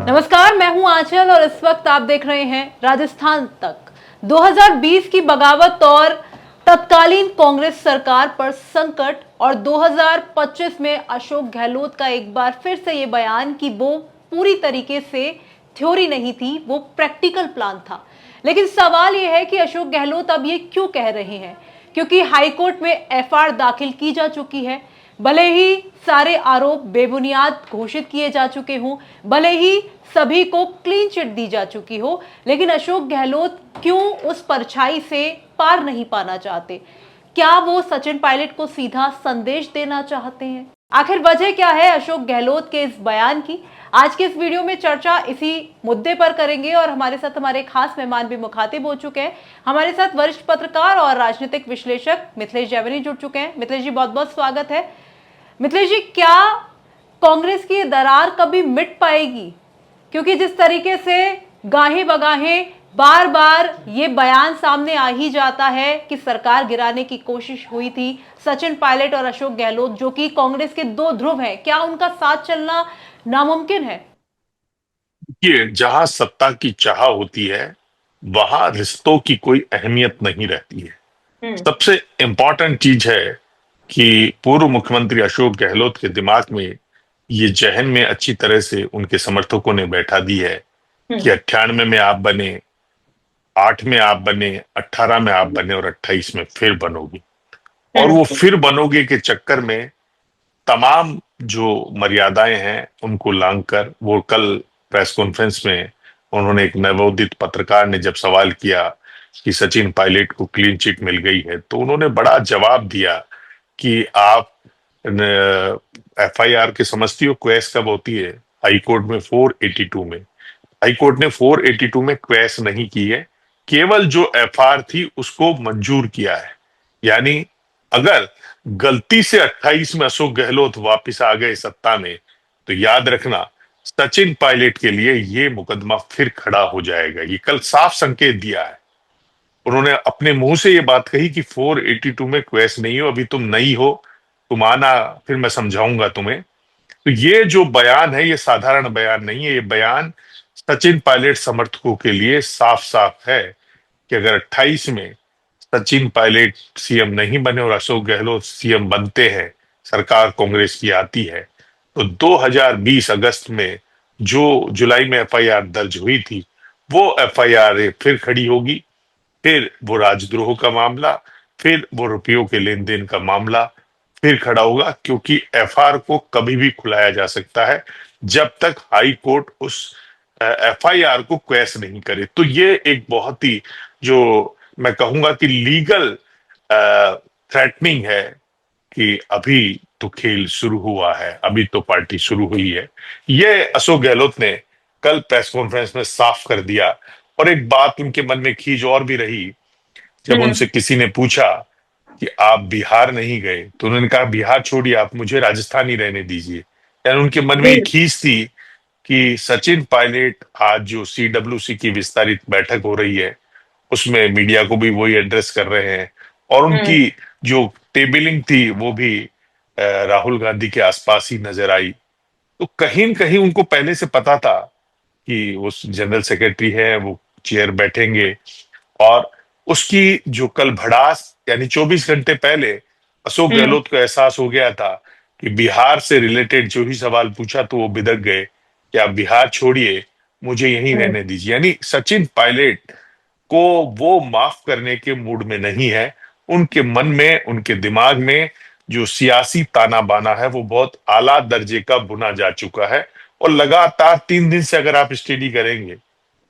नमस्कार, मैं हूं आंचल और इस वक्त आप देख रहे हैं राजस्थान तक। 2020 की बगावत और तत्कालीन कांग्रेस सरकार पर संकट और 2025 में अशोक गहलोत का एक बार फिर से ये बयान कि वो पूरी तरीके से थ्योरी नहीं थी, वो प्रैक्टिकल प्लान था। लेकिन सवाल ये है कि अशोक गहलोत अब ये क्यों कह रहे हैं, क्योंकि हाईकोर्ट में एफआईआर दाखिल की जा चुकी है। भले ही सारे आरोप बेबुनियाद घोषित किए जा चुके हों, भले ही सभी को क्लीन चिट दी जा चुकी हो, लेकिन अशोक गहलोत क्यों उस परछाई से पार नहीं पाना चाहते? क्या वो सचिन पायलट को सीधा संदेश देना चाहते हैं? आखिर वजह क्या है अशोक गहलोत के इस बयान की? आज के इस वीडियो में चर्चा इसी मुद्दे पर करेंगे और हमारे साथ हमारे खास मेहमान भी मुखातिब हो चुके हैं। हमारे साथ वरिष्ठ पत्रकार और राजनीतिक विश्लेषक मिथिलेश जैमिनी जुड़ चुके हैं। मिथिलेश जी, बहुत बहुत स्वागत है। मिथिलेश जी, क्या कांग्रेस की दरार कभी मिट पाएगी? क्योंकि जिस तरीके से गाहे बगाहे बार बार ये बयान सामने आ ही जाता है कि सरकार गिराने की कोशिश हुई थी, सचिन पायलट और अशोक गहलोत जो कि कांग्रेस के दो ध्रुव हैं, क्या उनका साथ चलना नामुमकिन है? ये जहां सत्ता की चाह होती है वहां रिश्तों की कोई अहमियत नहीं रहती है। सबसे इंपॉर्टेंट चीज है कि पूर्व मुख्यमंत्री अशोक गहलोत के दिमाग में ये जहन में अच्छी तरह से उनके समर्थकों ने बैठा दी है कि 98 में आप बने, 8 में आप बने, 18 में आप बने और 28 में फिर बनोगी। और वो फिर बनोगे के चक्कर में तमाम जो मर्यादाएं हैं उनको लांघकर वो कल प्रेस कॉन्फ्रेंस में उन्होंने एक नवोदित पत्रकार ने जब सवाल किया कि सचिन पायलट को क्लीन चिट मिल गई है तो उन्होंने बड़ा जवाब दिया कि आप एफआईआर के समझती हो क्वेस कब होती है? हाईकोर्ट में 482 में। हाईकोर्ट ने 482 में क्वेस नहीं की है, केवल जो एफआईआर थी उसको मंजूर किया है। यानी अगर गलती से 28 में अशोक गहलोत वापस आ गए सत्ता में तो याद रखना सचिन पायलट के लिए ये मुकदमा फिर खड़ा हो जाएगा। ये कल साफ संकेत दिया है। उन्होंने अपने मुंह से ये बात कही कि 482 में क्वेस नहीं हो, अभी तुम नई हो, तुम आना फिर मैं समझाऊंगा तुम्हें। तो ये जो बयान है ये साधारण बयान नहीं है। ये बयान सचिन पायलट समर्थकों के लिए साफ साफ है कि अगर 28 में सचिन पायलट सीएम नहीं बने और अशोक गहलोत सीएम बनते हैं, सरकार कांग्रेस की आती है, तो 2020 अगस्त में जो जुलाई में एफआईआर दर्ज हुई थी वो एफआईआर फिर खड़ी होगी। फिर वो राजद्रोह का मामला, फिर वो रुपयों के लेन देन का मामला फिर खड़ा होगा, क्योंकि एफआईआर को कभी भी खुलाया जा सकता है जब तक हाई कोर्ट उस एफआईआर को क्वेश नहीं करे। तो ये एक बहुत ही जो मैं कहूंगा कि लीगल थ्रेटनिंग है कि अभी तो खेल शुरू हुआ है, अभी तो पार्टी शुरू हुई है। ये अशोक गहलोत ने कल प्रेस कॉन्फ्रेंस में साफ कर दिया। और एक बात उनके मन में खींच और भी रही, जब उनसे किसी ने पूछा कि आप बिहार नहीं गए तो उन्होंने कहा बिहार छोड़िए, आप मुझे राजस्थान ही रहने दीजिए। यानी उनके मन में ये खींच थी कि सचिन पायलट आज जो सीडब्ल्यूसी की विस्तारित बैठक हो रही है उसमें मीडिया को भी वही एड्रेस कर रहे हैं और उनकी जो टेबलिंग थी वो भी राहुल गांधी के आसपास ही नजर आई। तो कहीं न कहीं उनको पहले से पता था कि वो जनरल सेक्रेटरी है, वो चेयर बैठेंगे। और उसकी जो कल भड़ास यानी 24 घंटे पहले अशोक गहलोत को एहसास हो गया था कि बिहार से रिलेटेड जो ही सवाल पूछा तो वो बिदक गए कि आप बिहार छोड़िए, मुझे यहीं रहने दीजिए। यानी सचिन पायलट को वो माफ करने के मूड में नहीं है। उनके मन में, उनके दिमाग में जो सियासी ताना बाना है वो बहुत आला दर्जे का बुना जा चुका है। और लगातार 3 दिन से अगर आप स्टडी करेंगे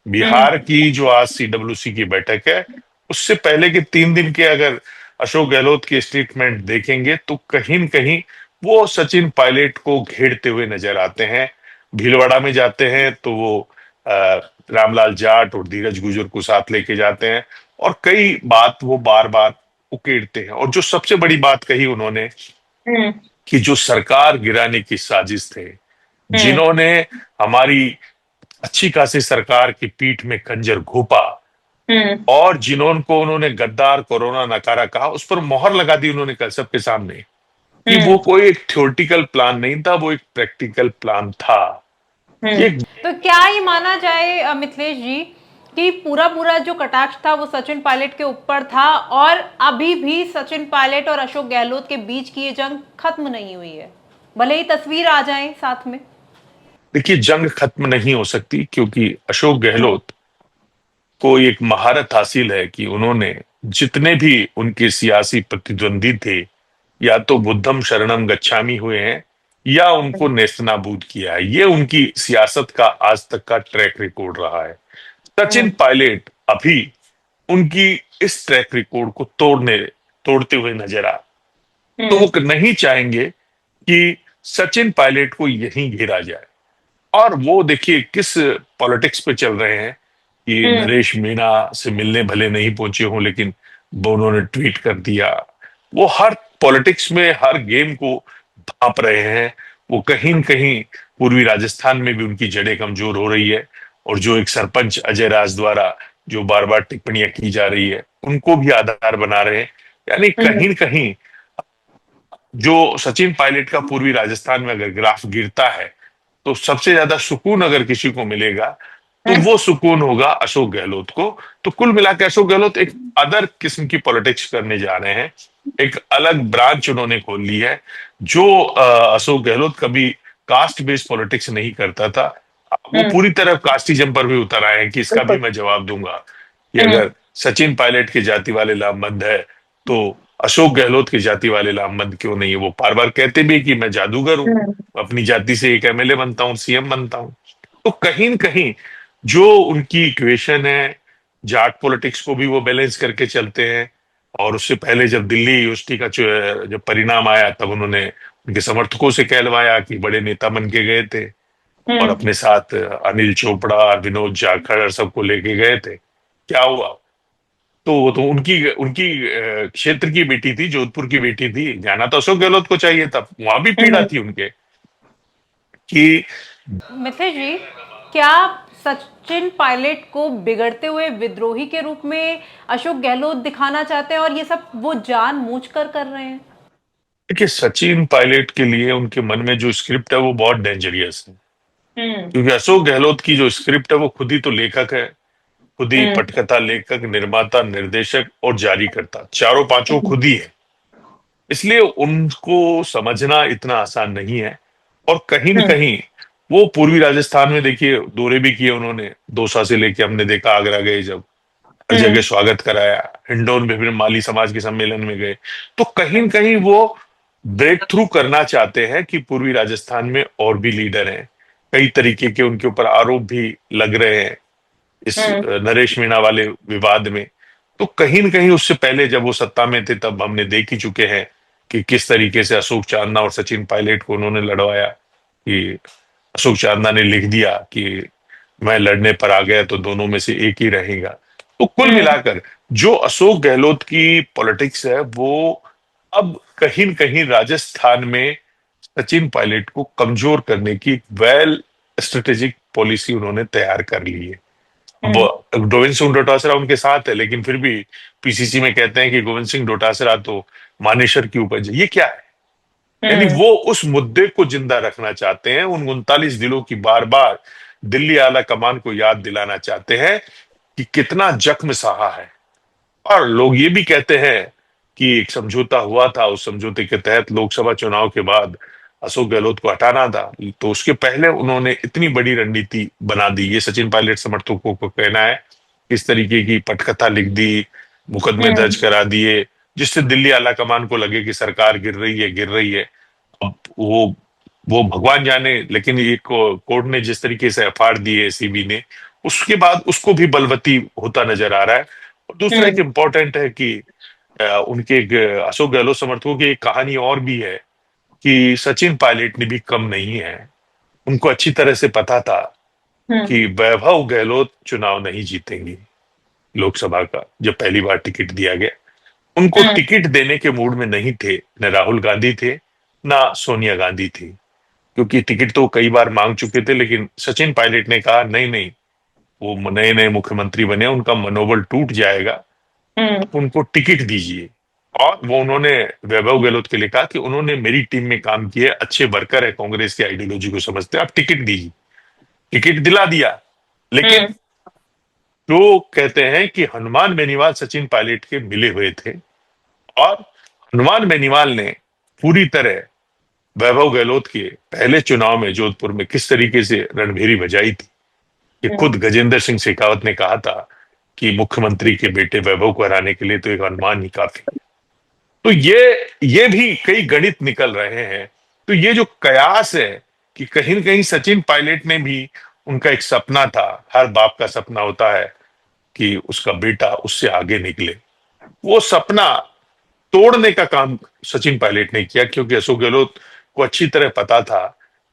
बिहार की जो आज सीडब्ल्यूसी की बैठक है उससे पहले के 3 दिन के अगर अशोक गहलोत की स्टेटमेंट देखेंगे तो कहीं न कहीं वो सचिन पायलट को घेरते हुए नजर आते हैं। भीलवाड़ा में जाते हैं तो वो रामलाल जाट और धीरज गुर्जर को साथ लेके जाते हैं और कई बात वो बार बार उकेरते हैं। और जो सबसे बड़ी बात कही उन्होंने कि जो सरकार गिराने की साजिश थे, जिन्होंने हमारी अच्छी खासी सरकार की पीठ में खंजर घोंपा, हम्म। और जिन्होंने उन्होंने गद्दार, कोरोना नकारा कहा, उस पर मोहर लगा दी उन्होंने कल सबके सामने कि वो हम्म। कोई एक थ्योरेटिकल प्लान नहीं था, वो एक प्रैक्टिकल प्लान था। ये हम्म। तो क्या ये माना जाए मिथिलेश जी कि पूरा पूरा जो कटाक्ष था वो सचिन पायलट के ऊपर था, और अभी भी सचिन पायलट और अशोक गहलोत के बीच की ये जंग खत्म नहीं हुई है, भले ही तस्वीर आ जाए साथ में? देखिए, जंग खत्म नहीं हो सकती क्योंकि अशोक हम्म। गहलोत को एक महारत हासिल है कि उन्होंने जितने भी उनके सियासी प्रतिद्वंदी थे, या तो बुद्धम शरणम गच्छामी हुए हैं या उनको नेस्तनाबूद किया है। ये उनकी सियासत का आज तक का ट्रैक रिकॉर्ड रहा है। सचिन हम्म। पायलट अभी उनकी इस ट्रैक रिकॉर्ड को तोड़ते हुए नजर आ, तो हम्म। वो नहीं चाहेंगे कि सचिन पायलट को यहीं घेरा जाए। और वो देखिए किस पॉलिटिक्स पे चल रहे हैं कि हम्म। नरेश मीणा से मिलने भले नहीं पहुंचे हों, लेकिन वो उन्होंने ट्वीट कर दिया। वो हर पॉलिटिक्स में हर गेम को भांप रहे हैं। वो कहीं न कहीं पूर्वी राजस्थान में भी उनकी जड़ें कमजोर हो रही है, और जो एक सरपंच अजय राज द्वारा जो बार बार टिप्पणियां की जा रही है, उनको भी आधार बना रहे हैं। यानी हम्म। कहीं न कहीं जो सचिन पायलट का पूर्वी राजस्थान में अगर ग्राफ गिरता है, तो सबसे ज्यादा सुकून अगर किसी को मिलेगा तो हम्म। वो सुकून होगा अशोक गहलोत को। तो कुल मिलाकर अशोक गहलोत एक अदर किस्म की पॉलिटिक्स करने जा रहे हैं। एक अलग ब्रांच उन्होंने खोल ली है, जो अशोक गहलोत कभी कास्ट बेस्ड पॉलिटिक्स नहीं करता था। वो हम्म। पूरी तरह कास्टिज्म पर भी उतर आए हैं कि इसका भी बिल्कुल। मैं जवाब दूंगा कि हम्म। अगर सचिन पायलट के जाति वाले लामबंद है, तो अशोक गहलोत की जाति वाले लामबंद क्यों नहीं है। वो बार बार कहते भी कि मैं जादूगर हूं, हम्म। अपनी जाति से एक एमएलए बनता हूं, सीएम बनता हूं। तो कहीं न कहीं जो उनकी इक्वेशन है, जाट पॉलिटिक्स को भी वो बैलेंस करके चलते हैं। और उससे पहले जब दिल्ली यूनिवर्सिटी का जब परिणाम आया, तब उन्होंने उनके समर्थकों से कहलवाया कि बड़े नेता बन के गए थे, और हम्म। अपने साथ अनिल चोपड़ा, विनोद जाखड़ और सबको लेके गए थे। क्या हुआ? तो वो तो उनकी उनकी क्षेत्र की बेटी थी, जोधपुर की बेटी थी। जाना तो अशोक गहलोत को चाहिए था, वहां भी पीड़ा हम्म। थी उनके कि मिथिलेश जी, क्या सचिन पायलट को बिगड़ते हुए विद्रोही के रूप में अशोक गहलोत दिखाना चाहते हैं, और ये सब वो जानबूझकर कर रहे हैं? देखिए, सचिन पायलट के लिए उनके मन में जो स्क्रिप्ट है वो बहुत डेंजरियस है। हम्म। क्योंकि अशोक गहलोत की जो स्क्रिप्ट है वो खुद ही तो लेखक है, खुद ही हम्म। पटकथा लेखक, निर्माता, निर्देशक और जारी करता, चारों पांचों खुद ही है। इसलिए उनको समझना इतना आसान नहीं है। और कहीं न हम्म। कहीं वो पूर्वी राजस्थान में देखिए दौरे भी किए उन्होंने, दौसा से लेके हमने देखा आगरा गए, जब हर जगह हम्म। स्वागत कराया, हिंडौन में फिर माली समाज के सम्मेलन में गए। तो कहीं न कहीं वो ब्रेक थ्रू करना चाहते हैं कि पूर्वी राजस्थान में और भी लीडर हैं। कई तरीके के उनके ऊपर आरोप भी लग रहे हैं इस हम्म। नरेश मीणा वाले विवाद में। तो कहीं न कहीं उससे पहले जब वो सत्ता में थे, तब हमने देख ही चुके हैं कि किस तरीके से अशोक चांदना और सचिन पायलट को उन्होंने लड़वाया। कि अशोक चांदना ने लिख दिया कि मैं लड़ने पर आ गया तो दोनों में से एक ही रहेगा। तो कुल हम्म। मिलाकर जो अशोक गहलोत की पॉलिटिक्स है, वो अब कहीं न कहीं राजस्थान में सचिन पायलट को कमजोर करने की वेल स्ट्रेटेजिक पॉलिसी उन्होंने तैयार कर ली है। अब हम्म। गोविंद सिंह डोटासरा उनके साथ है, लेकिन फिर भी पीसीसी में कहते हैं कि गोविंद सिंह डोटासरा तो मानेसर की उपज है। ये क्या है? यानी हम्म। वो उस मुद्दे को जिंदा रखना चाहते हैं, उन 39 दिनों की बार बार दिल्ली आला कमान को याद दिलाना चाहते हैं कि कितना जख्म सहा है। और लोग ये भी कहते हैं कि एक समझौता हुआ था, उस समझौते के तहत लोकसभा चुनाव के बाद अशोक गहलोत को हटाना था, तो उसके पहले उन्होंने इतनी बड़ी रणनीति बना दी। ये सचिन पायलट समर्थकों को कहना है। इस तरीके की पटकथा लिख दी, मुकदमे दर्ज हम्म। करा दिए, जिससे दिल्ली आला कमान को लगे कि सरकार गिर रही है, गिर रही है। अब वो भगवान जाने, लेकिन ये कोर्ट ने जिस तरीके से एफआईआर दी है सीबी ने, उसके बाद उसको भी बलवती होता नजर आ रहा है। और दूसरा एक हम्म। इम्पोर्टेंट है कि उनके अशोक गहलोत समर्थकों की एक कहानी और भी है कि सचिन पायलट ने भी कम नहीं है। उनको अच्छी तरह से पता था हम्म। कि वैभव गहलोत चुनाव नहीं जीतेंगी लोकसभा का, जब पहली बार टिकट दिया गया। उनको हम्म। टिकट देने के मूड में नहीं थे, न राहुल गांधी थे, ना सोनिया गांधी थी। क्योंकि टिकट तो कई बार मांग चुके थे, लेकिन सचिन पायलट ने कहा नहीं नहीं, वो नए नए मुख्यमंत्री बने, उनका मनोबल टूट जाएगा, आप उनको टिकट दीजिए। और वो उन्होंने वैभव गहलोत के लिए कहा कि उन्होंने मेरी टीम में काम किए, अच्छे वर्कर है, कांग्रेस की आइडियोलॉजी को समझते हैं, आप टिकट दीजिए। टिकट दिला दिया। लेकिन जो कहते हैं कि हनुमान बेनीवाल सचिन पायलट के मिले हुए थे, और हनुमान बेनीवाल ने पूरी तरह वैभव गहलोत के पहले चुनाव में जोधपुर में किस तरीके से रणभेरी बजाई थी, कि खुद गजेंद्र सिंह शेखावत ने कहा था कि मुख्यमंत्री के बेटे वैभव को हराने के लिए तो एक हनुमान ही काफी। तो ये भी कई गणित निकल रहे हैं। तो ये जो कयास है कि कहीं न कहीं सचिन पायलट ने भी, उनका एक सपना था, हर बाप का सपना होता है कि उसका बेटा उससे आगे निकले, वो सपना तोड़ने का काम सचिन पायलट ने किया। क्योंकि अशोक गहलोत को अच्छी तरह पता था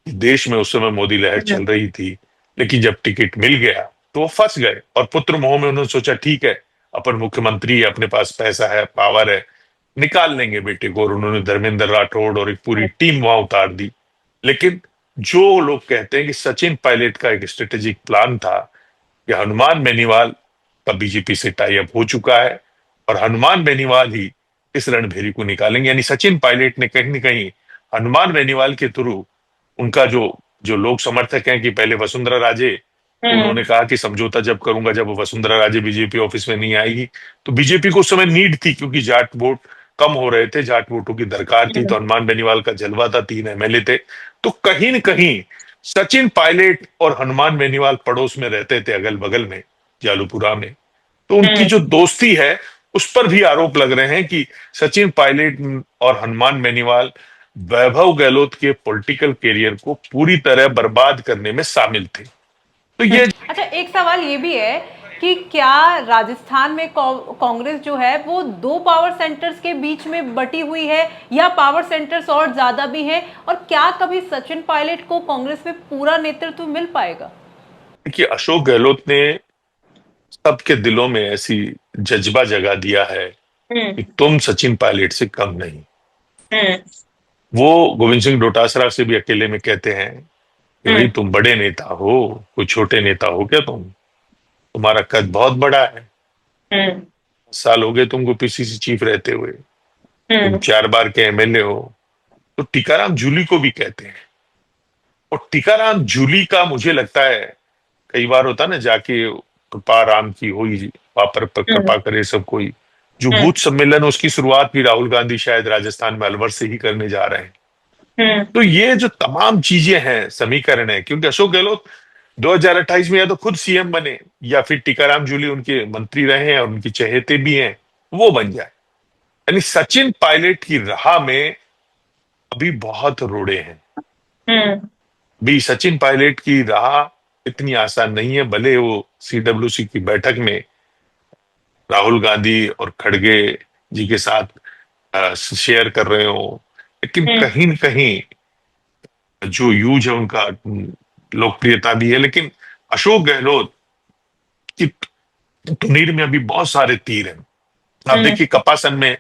कि देश में उस समय मोदी लहर चल रही थी, लेकिन जब टिकट मिल गया तो वो फंस गए, और पुत्र मोह में उन्होंने सोचा ठीक है, अपन मुख्यमंत्री है, अपने पास पैसा है, पावर है, निकाल लेंगे बेटे को, और उन्होंने धर्मेंद्र राठौड़ और एक पूरी टीम वहां उतार दी। लेकिन जो लोग कहते हैं कि सचिन पायलट का एक स्ट्रेटेजिक प्लान था कि हनुमान बेनीवाल का बीजेपी से टाई अप हो चुका है, और हनुमान बेनीवाल ही इस रणभेरी को निकालेंगे। यानी सचिन पायलट ने कहीं ना कहीं हनुमान बेनीवाल के थ्रू, उनका जो जो लोग समर्थक हैं कि पहले वसुंधरा राजे, तो उन्होंने कहा कि समझौता जब करूंगा जब वसुंधरा राजे बीजेपी ऑफिस में नहीं आएगी। तो बीजेपी को उस समय नीड थी, क्योंकि जाट वोट कम हो रहे थे, जाट वोटों की दरकार थी, तो हनुमान बेनीवाल का जलवा था, 3 एमएलए थे। तो कहीं न कहीं सचिन पायलट और हनुमान बेनीवाल पड़ोस में रहते थे, अगल बगल में, जालूपुरा में। तो उनकी जो दोस्ती है उस पर भी आरोप लग रहे हैं कि सचिन पायलट और हनुमान बेनीवाल वैभव गहलोत के पॉलिटिकल करियर को पूरी तरह बर्बाद करने में शामिल थे। तो ये अच्छा, एक सवाल ये भी है कि क्या राजस्थान में कांग्रेस जो है वो दो पावर सेंटर्स के बीच में बटी हुई है, या पावर सेंटर्स और ज्यादा भी हैं, और क्या कभी सचिन पायलट को कांग्रेस में पूरा नेतृत्व मिल पाएगा? देखिए, अशोक गहलोत ने सबके दिलों में ऐसी जज्बा जगा दिया है कि तुम सचिन पायलट से कम नहीं। वो गोविंद सिंह डोटासरा से भी अकेले में कहते हैं कि भाई तुम बड़े नेता हो, कोई छोटे नेता हो क्या तुम? तुम्हारा कद बहुत बड़ा है, साल हो गए तुमको पीसीसी चीफ रहते हुए, तुम 4 बार के एमएलए हो। तो टीकाराम जूली को भी कहते हैं, और टीकाराम जूली का मुझे लगता है, कई बार होता ना, जाके कृपा राम की हुई, पापर पर कृपा करे सब कोई, जो बूथ सम्मेलन उसकी शुरुआत भी राहुल गांधी शायद राजस्थान में अलवर से ही करने जा रहे हैं। तो ये जो तमाम चीजें हैं, समीकरण है, क्योंकि अशोक गहलोत 2028 में या तो खुद सीएम बने, या फिर टीकाराम जूली उनके मंत्री रहे हैं और उनके चहेते भी हैं, वो बन जाए। यानी सचिन पायलट की राह में अभी बहुत रोड़े हैं। भी सचिन पायलट की राह इतनी आसान नहीं है, भले वो सीडब्ल्यूसी की बैठक में राहुल गांधी और खड़गे जी के साथ शेयर कर रहे हो, लेकिन कहीं न कहीं जो यूज है उनका, लोकप्रियता भी है, लेकिन अशोक गहलोत की तुनीर में अभी बहुत सारे तीर हैं। आप देखिए, कपासन में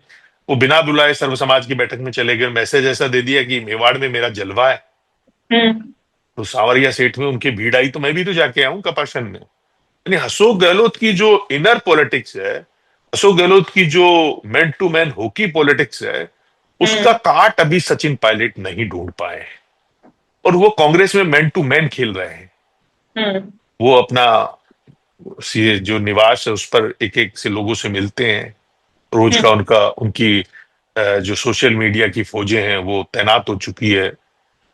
वो बिना बुलाए सर्व समाज की बैठक में चले गए, मैसेज ऐसा दे दिया कि मेवाड़ में मेरा जलवा है। तो सांवरिया सेठ में उनकी भीड़ आई, तो मैं भी तो जाके आऊं कपासन में। यानी अशोक गहलोत की जो इनर पॉलिटिक्स है, अशोक गहलोत की जो man to man hockey politics है, उसका काट अभी सचिन पायलट नहीं ढूंढ पाए हैं। और वो कांग्रेस में मैन टू मैन खेल रहे हैं। वो अपना जो निवास है उस पर एक एक से लोगों से मिलते हैं, रोज का उनका, उनकी जो सोशल मीडिया की फौजें हैं वो तैनात हो चुकी है।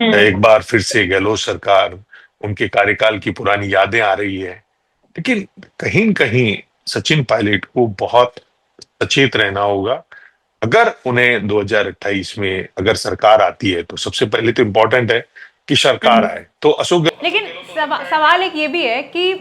एक बार फिर से गहलोत सरकार, उनके कार्यकाल की पुरानी यादें आ रही है। लेकिन कहीं न कहीं सचिन पायलट को बहुत सचेत रहना होगा। अगर उन्हें 2028 में अगर सरकार आती है, तो सबसे पहले तो इम्पोर्टेंट है कि सरकार आए। तो अशोक, लेकिन सवाल एक ये भी है कि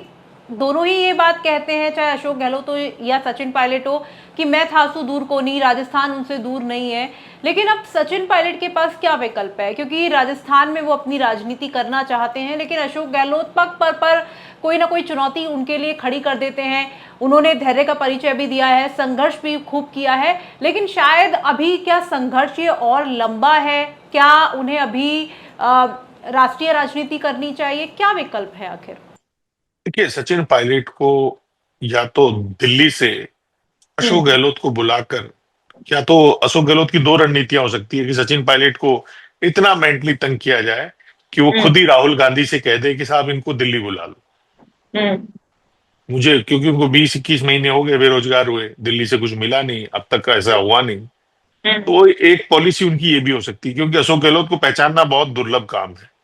दोनों ही ये बात कहते हैं, चाहे अशोक गहलोत हो या सचिन पायलट हो, कि मैं थासू दूर को नहीं, राजस्थान उनसे दूर नहीं है। लेकिन अब सचिन पायलट के पास क्या विकल्प है? क्योंकि राजस्थान में वो अपनी राजनीति करना चाहते हैं, लेकिन अशोक गहलोत पग पर कोई ना कोई चुनौती उनके लिए खड़ी कर देते हैं। उन्होंने धैर्य का परिचय भी दिया है, संघर्ष भी खूब किया है, लेकिन शायद अभी क्या संघर्ष ये और लंबा है? क्या उन्हें अभी राष्ट्रीय राजनीति करनी चाहिए? क्या विकल्प है आखिर? देखिए, सचिन पायलट को या तो दिल्ली से अशोक हम्म। गहलोत को बुलाकर, या तो अशोक गहलोत की दो रणनीतियां हो सकती है कि सचिन पायलट को इतना मेंटली तंग किया जाए कि वो हम्म। खुद ही राहुल गांधी से कह दे कि साहब इनको दिल्ली बुला लो हम्म। मुझे, क्योंकि उनको 20-21 महीने हो गए बेरोजगार हुए, दिल्ली से कुछ मिला नहीं अब तक का, ऐसा हुआ नहीं। हम्म। तो एक पॉलिसी उनकी ये भी हो सकती है, क्योंकि अशोक गहलोत को पहचानना बहुत दुर्लभ काम है।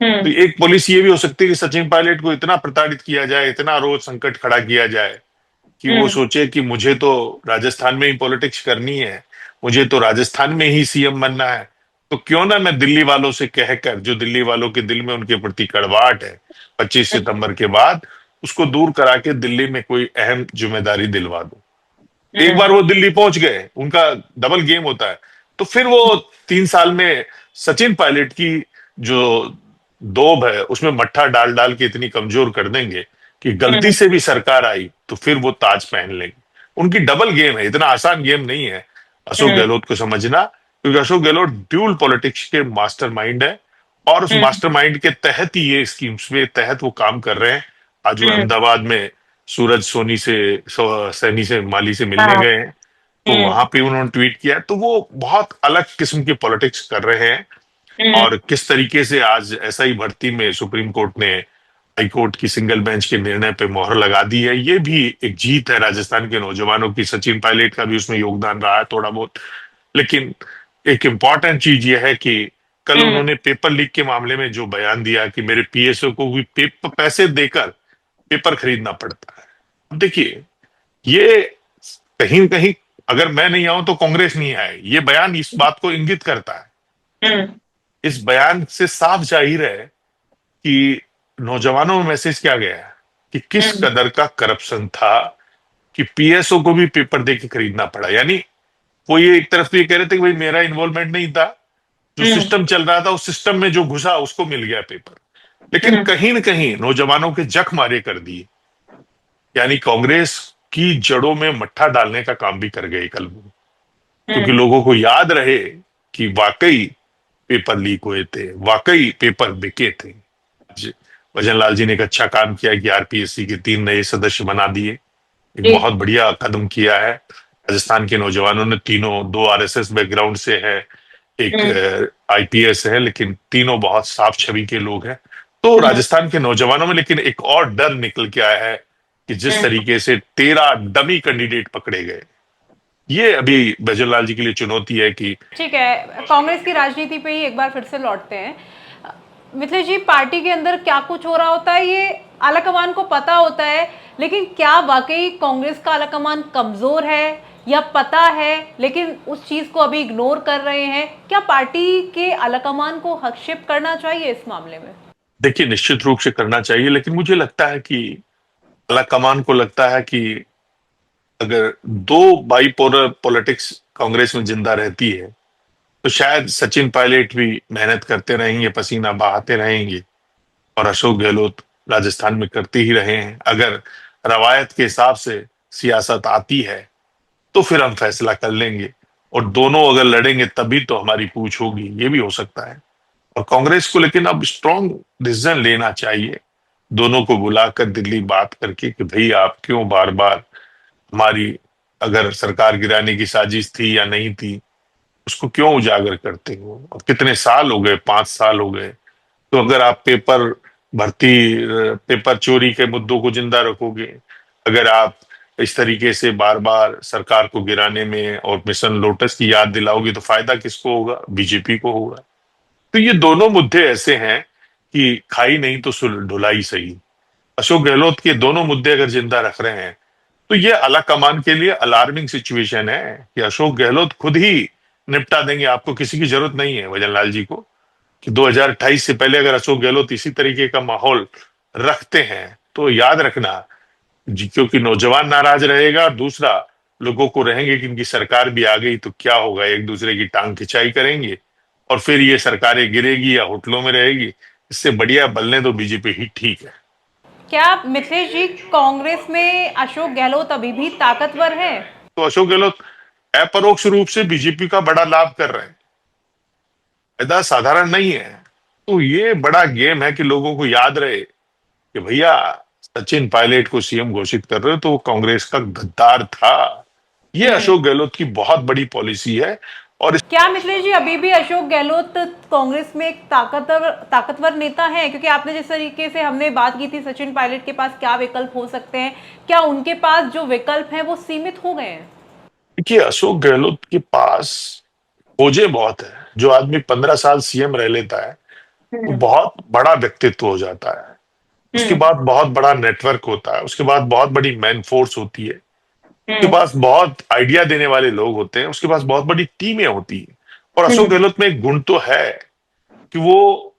तो हम्म। एक पॉलिसी ये भी हो सकती है कि सचिन पायलट को इतना प्रताड़ित किया जाए, इतना रोज संकट खड़ा किया जाए कि वो हम्म। सोचे कि मुझे तो राजस्थान में ही पॉलिटिक्स करनी है, मुझे तो राजस्थान में ही सीएम बनना है। तो क्यों ना मैं दिल्ली वालों से कहकर, जो दिल्ली वालों के दिल में उनके प्रति कड़वाहट है 25 सितंबर के बाद, उसको दूर करा के दिल्ली में कोई अहम जिम्मेदारी दिलवा दूं। एक हम्म। बार वो दिल्ली पहुंच गए, उनका डबल गेम होता है। तो फिर वो 3 साल में सचिन पायलट की जो दोब है उसमें मट्ठा डाल डाल के इतनी कमजोर कर देंगे कि गलती हम्म। से भी सरकार आई तो फिर वो ताज पहन लेंगे। उनकी डबल गेम है, इतना आसान गेम नहीं है अशोक हम्म। गहलोत को समझना, क्योंकि अशोक गहलोत ड्यूल पॉलिटिक्स के मास्टरमाइंड है। और उस हम्म। मास्टरमाइंड के तहत ही ये स्कीम्स के तहत वो काम कर रहे हैं। आज वो हम्म। अहमदाबाद में सूरज सोनी से, सैनी से, माली से मिलने हाँ। गए हैं। तो हम्म। वहां पे उन्होंने ट्वीट किया, तो वो बहुत अलग किस्म की पॉलिटिक्स कर रहे हैं। हम्म। और किस तरीके से आज एसआई भर्ती में सुप्रीम कोर्ट ने हाई कोर्ट की सिंगल बेंच के निर्णय पे मोहर लगा दी है, ये भी एक जीत है राजस्थान के नौजवानों की। सचिन पायलट का भी उसमें योगदान रहा है थोड़ा बहुत। लेकिन एक इम्पॉर्टेंट चीज ये है कि कल हम्म। उन्होंने पेपर लीक के मामले में जो बयान दिया कि मेरे पीएसओ को भी पैसे देकर पेपर खरीदना पड़ता है। अब देखिए, ये कहीं न कहीं, अगर मैं नहीं आऊं तो कांग्रेस नहीं आए, ये बयान इस बात को इंगित करता है। हम्म। इस बयान से साफ जाहिर है कि नौजवानों में मैसेज क्या गया है कि किस हम्म। कदर का करप्शन था कि पीएसओ को भी पेपर दे के खरीदना पड़ा। यानी वो ये एक तरफ तो ये कह रहे थे कि भाई मेरा इन्वॉल्वमेंट नहीं था, जो हम्म। सिस्टम चल रहा था उस सिस्टम में जो घुसा उसको मिल गया पेपर। लेकिन हम्म। कहीं न कहीं नौजवानों के जख्म मारे कर दिए, यानी कांग्रेस की जड़ों में मट्ठा डालने का काम भी कर गए कल वो। क्योंकि हम्म। लोगों को याद रहे कि वाकई पेपर लीक हुए थे, वाकई पेपर बिके थे। भजन लाल जी ने एक अच्छा काम किया कि आरपीएससी के 3 नए सदस्य बना दिए, एक जी। बहुत बढ़िया कदम किया है। राजस्थान के नौजवानों ने तीनों, दो आरएसएस बैकग्राउंड से है, एक हम्म। आईपीएस है, लेकिन तीनों बहुत साफ छवि के लोग हैं। तो हम्म। राजस्थान के नौजवानों में लेकिन एक और डर निकल के आया है कि जिस हम्म। तरीके से 13 डमी कैंडिडेट पकड़े गए, ये अभी भजनलाल जी के लिए चुनौती है कि। ठीक है, कांग्रेस की राजनीति पे ही एक बार फिर से लौटते हैं। मिथिलेश जी, पार्टी के अंदर क्या कुछ हो रहा होता है ये आलाकमान को पता होता है, लेकिन क्या वाकई कांग्रेस का आलाकमान कमजोर है या पता है लेकिन उस चीज को अभी इग्नोर कर रहे हैं? क्या पार्टी के आलाकमान को हस्तक्षेप करना चाहिए इस मामले में? देखिए, निश्चित रूप से करना चाहिए, लेकिन मुझे लगता है कि कमान को लगता है कि अगर दो बाइपोलर पॉलिटिक्स कांग्रेस में जिंदा रहती है तो शायद सचिन पायलट भी मेहनत करते रहेंगे, पसीना बहाते रहेंगे, और अशोक गहलोत राजस्थान में करते ही रहे हैं। अगर रवायत के हिसाब से सियासत आती है तो फिर हम फैसला कर लेंगे, और दोनों अगर लड़ेंगे तभी तो हमारी पूछ होगी, ये भी हो सकता है। और कांग्रेस को लेकिन अब स्ट्रांग डिसीजन लेना चाहिए, दोनों को बुलाकर दिल्ली बात करके कि भाई आप क्यों बार बार हमारी, अगर सरकार गिराने की साजिश थी या नहीं थी, उसको क्यों उजागर करते हो। अब कितने साल हो गए, 5 साल हो गए। तो अगर आप भर्ती पेपर चोरी के मुद्दों को जिंदा रखोगे, अगर आप इस तरीके से बार बार सरकार को गिराने में और मिशन लोटस की याद दिलाओगे, तो फायदा किसको होगा? बीजेपी को होगा। तो ये दोनों मुद्दे ऐसे हैं कि खाई नहीं तो ढुलाई सही। अशोक गहलोत के दोनों मुद्दे अगर जिंदा रख रहे हैं तो ये आला कमान के लिए अलार्मिंग सिचुएशन है कि अशोक गहलोत खुद ही निपटा देंगे, आपको किसी की जरूरत नहीं है भजनलाल जी को, कि 2028 से पहले अगर अशोक गहलोत इसी तरीके का माहौल रखते हैं तो याद रखना जी, क्योंकि नौजवान नाराज रहेगा, और दूसरा लोगों को रहेंगे कि इनकी सरकार भी आ गई तो क्या होगा, एक दूसरे की टांग खिंचाई करेंगे और फिर ये सरकारें गिरेगी या होटलों में रहेगी। इससे बढ़िया बलने तो बीजेपी ही ठीक है। क्या मिथिलेश जी, कांग्रेस में अशोक गहलोत अभी भी ताकतवर है? तो अशोक गहलोत अपरोक्ष रूप से बीजेपी का बड़ा लाभ कर रहे हैं, फायदा साधारण नहीं है। तो ये बड़ा गेम है कि लोगों को याद रहे कि भैया सचिन पायलट को सीएम घोषित कर रहे हो तो वो कांग्रेस का गद्दार था। ये हम्म। अशोक गहलोत की बहुत बड़ी पॉलिसी है। और क्या मिथिलेश जी अभी भी अशोक गहलोत कांग्रेस में एक ताकतवर नेता है? क्योंकि आपने जिस तरीके से हमने बात की थी सचिन पायलट के पास क्या विकल्प हो सकते हैं, क्या उनके पास जो विकल्प हैं वो सीमित हो गए हैं? देखिए, अशोक गहलोत के पास खोजें बहुत है। जो आदमी 15 साल सीएम रह लेता है वो हम्म। बहुत बड़ा व्यक्तित्व हो जाता है। उसके हम्म। बाद बहुत बड़ा नेटवर्क होता है, उसके बाद बहुत बड़ी मैन फोर्स होती है, उसके हम्म। पास बहुत आइडिया देने वाले लोग होते हैं, उसके पास बहुत बड़ी टीमें होती हैं। और अशोक हम्म। गहलोत में एक गुण तो है कि वो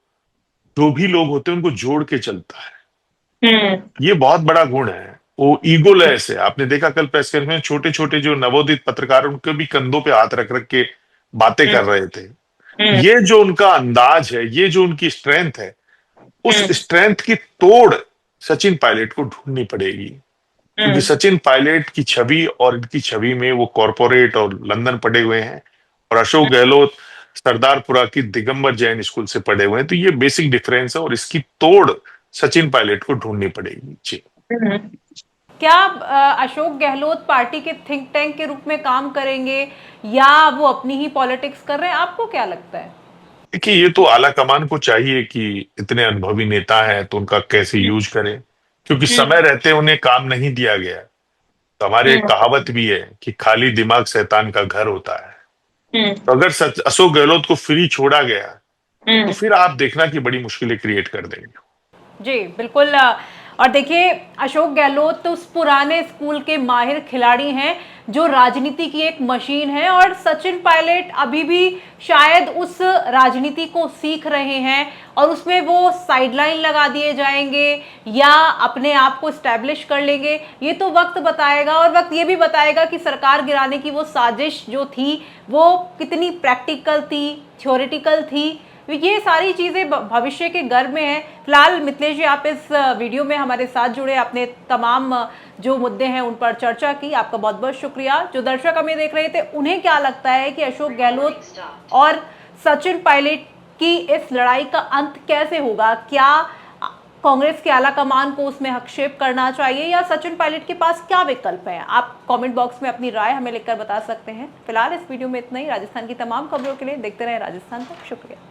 जो भी लोग होते हैं उनको जोड़ के चलता है। हम्म। ये बहुत बड़ा गुण है। वो ईगोलेस है। आपने देखा कल प्रेस कॉन्फ्रेंस में छोटे छोटे जो नवोदित पत्रकार उनके भी कंधों पे हाथ रख रख के बातें कर रहे थे। हम्म। ये जो उनका अंदाज है, ये जो उनकी स्ट्रेंथ है, उस हम्म। स्ट्रेंथ की तोड़ सचिन पायलट को ढूंढनी पड़ेगी। क्योंकि हम्म। सचिन पायलट की छवि और इनकी छवि में वो कॉरपोरेट और लंदन पढ़े हुए हैं, और अशोक गहलोत सरदारपुरा की दिगंबर जैन स्कूल से पढ़े हुए हैं। तो ये बेसिक डिफरेंस है और इसकी तोड़ सचिन पायलट को ढूंढनी पड़ेगी जी। हम्म। क्या अशोक गहलोत पार्टी के थिंक टैंक के रूप में काम करेंगे या वो अपनी ही पॉलिटिक्स कर रहे हैं? आपको क्या लगता है? देखिए, ये तो आला कमान को चाहिए कि इतने अनुभवी नेता हैं तो उनका कैसे यूज करें, क्योंकि समय रहते उन्हें काम नहीं दिया गया। तो हमारे एक हम्म। कहावत भी है कि खाली दिमाग शैतान का घर होता है। हम्म। तो अगर अशोक गहलोत को फ्री छोड़ा गया तो हम्म। फिर आप देखना कि बड़ी मुश्किलें क्रिएट कर देंगे। जी बिल्कुल। और देखिए अशोक गहलोत तो उस पुराने स्कूल के माहिर खिलाड़ी हैं जो राजनीति की एक मशीन है, और सचिन पायलट अभी भी शायद उस राजनीति को सीख रहे हैं और उसमें वो साइडलाइन लगा दिए जाएंगे या अपने आप को स्टैब्लिश कर लेंगे, ये तो वक्त बताएगा। और वक्त ये भी बताएगा कि सरकार गिराने की वो साजिश जो थी वो कितनी प्रैक्टिकल थी, थ्योरेटिकल थी। ये सारी चीजें भविष्य के गर्भ में है। फिलहाल मिथिलेश जी आप इस वीडियो में हमारे साथ जुड़े, अपने तमाम जो मुद्दे हैं उन पर चर्चा की, आपका बहुत बहुत शुक्रिया। जो दर्शक हमें देख रहे थे उन्हें क्या लगता है कि अशोक गहलोत और सचिन पायलट की इस लड़ाई का अंत कैसे होगा? क्या कांग्रेस के आला कमान को उसमें हस्तक्षेप करना चाहिए या सचिन पायलट के पास क्या विकल्प है? आप कमेंट बॉक्स में अपनी राय हमें लिखकर बता सकते हैं। फिलहाल इस वीडियो में इतना ही। राजस्थान की तमाम खबरों के लिए देखते रहे राजस्थान तक। शुक्रिया।